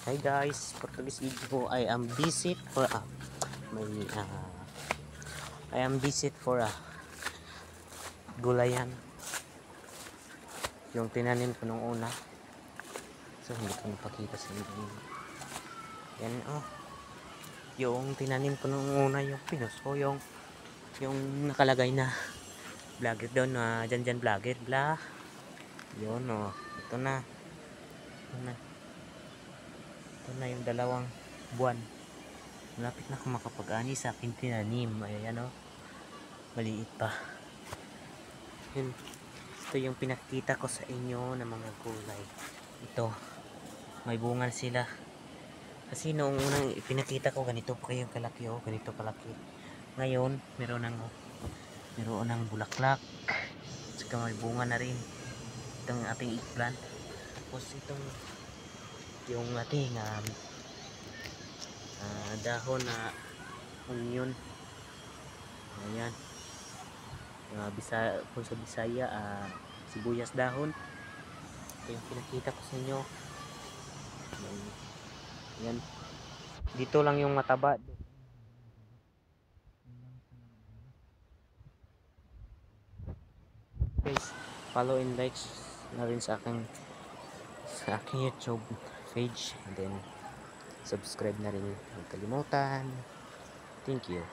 Hi guys, for today's video I am visit for may I am visit for gulayan yung tinanim ko nung una. So hindi ko napakita sa inyo. Yan yung tinanim ko nung una, yung pinos ko, yung nakalagay na vlogger doon na dyan vlogger bla. Yun ito na. Ito na yung 2 buwan. Malapit na ako makapag-ani sa akin tinanim. Ayan maliit pa. Yun. Ito yung pinakita ko sa inyo ng mga gulay. Ito, may bunga sila. Kasi noong unang pinakita ko, ganito pa kayong kalaki. Ganito kalaki. Ngayon, meron ng bulaklak. Saka may bunga na rin. Itong ating eggplant. Tapos itong yung ating dahon na onion. Ayan. Kung sa Bisaya, sibuyas dahon. Ito yung pinakita ko sa inyo. Ayan. Dito lang yung mataba. Guys, follow and like na rin sa aking YouTube page, and then subscribe na rin, huwag kalimutan. Thank you.